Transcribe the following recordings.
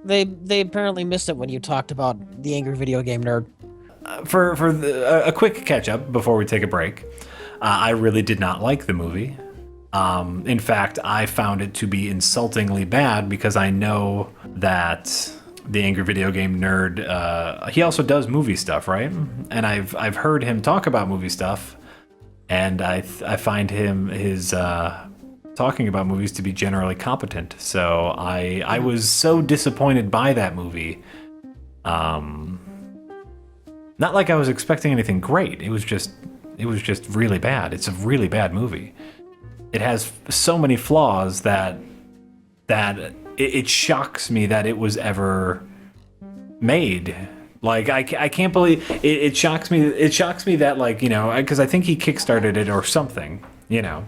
They apparently missed it when you talked about the angry video game nerd. A quick catch up before we take a break, I really did not like the movie. In fact, I found it to be insultingly bad because I know that the angry video game nerd, he also does movie stuff, right? And I've heard him talk about movie stuff, and I find his talking about movies to be generally competent. So I was so disappointed by that movie. Not like I was expecting anything great. It was just really bad. It's a really bad movie. It has so many flaws that it shocks me that it was ever made. Like I can't believe it shocks me. It shocks me that, like, you know, because I think he kickstarted it or something, you know,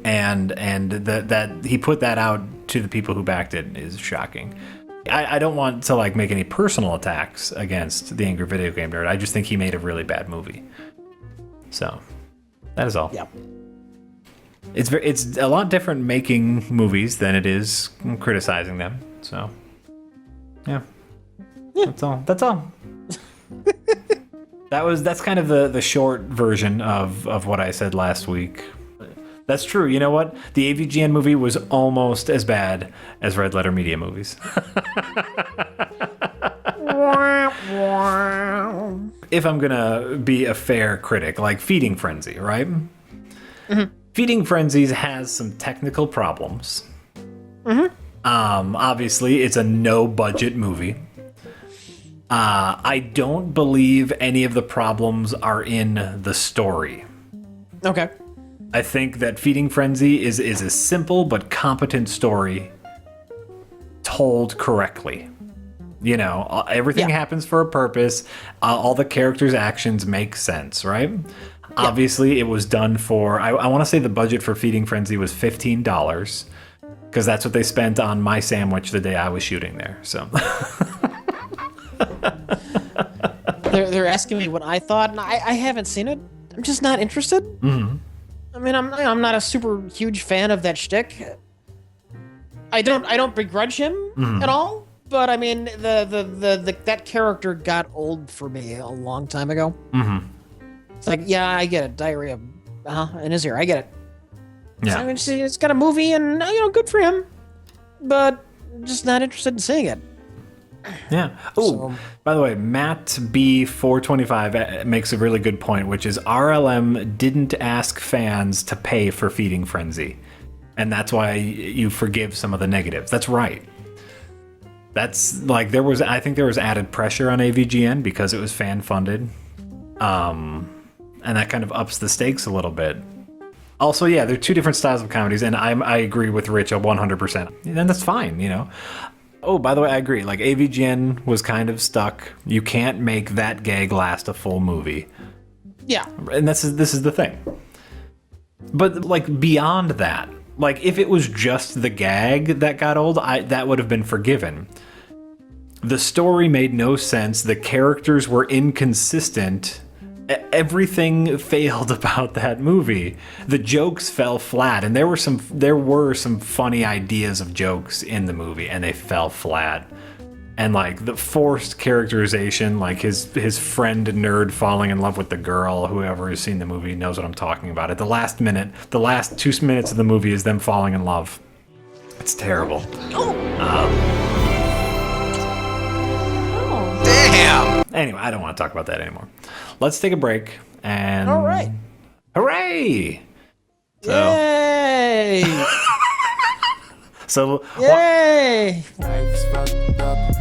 and that he put that out to the people who backed it is shocking. I don't want to like make any personal attacks against the angry video game nerd. I just think he made a really bad movie. So that is all. Yeah. It's a lot different making movies than it is criticizing them. So yeah. That's all. That's kind of the short version of what I said last week. That's true. You know what? The AVGN movie was almost as bad as Red Letter Media movies. If I'm gonna be a fair critic, like Feeding Frenzy, right? Mm-hmm. Feeding Frenzies has some technical problems. Mm-hmm. Obviously, it's a no-budget movie. I don't believe any of the problems are in the story. Okay. I think that Feeding Frenzy is a simple but competent story told correctly. You know, everything happens for a purpose. All the characters' actions make sense, right? Yeah. Obviously, it was done for, I want to say the budget for Feeding Frenzy was $15, because that's what they spent on my sandwich the day I was shooting there. So they're asking me what I thought, and I haven't seen it. I'm just not interested. Mm-hmm. I mean, I'm not a super huge fan of that shtick. I don't begrudge him at all, but I mean, that character got old for me a long time ago. Mm-hmm. It's like, yeah, I get it, diarrhea, in his ear, I get it. Yeah, so, I mean, it's got a movie, and you know, good for him, but I'm just not interested in seeing it. Yeah. Oh, by the way, Matt B425 makes a really good point, which is RLM didn't ask fans to pay for Feeding Frenzy, and that's why you forgive some of the negatives. That's right. That's like I think there was added pressure on AVGN because it was fan funded, and that kind of ups the stakes a little bit. Also, yeah, they're two different styles of comedies, and I agree with Rich 100%, and that's fine, you know. Oh, by the way, I agree. Like, AVGN was kind of stuck. You can't make that gag last a full movie. Yeah. And this is the thing. But, like, beyond that, like, if it was just the gag that got old, that would have been forgiven. The story made no sense. The characters were inconsistent. Everything failed about that movie. The jokes fell flat, and there were some funny ideas of jokes in the movie, and they fell flat. And like the forced characterization, like his friend nerd falling in love with the girl. Whoever has seen the movie knows what I'm talking about. At the last 2 minutes of the movie is them falling in love. It's terrible. Damn! Anyway, I don't want to talk about that anymore. Let's take a break and... All right. Hooray! Yay! So... Yay! Life's fucked up.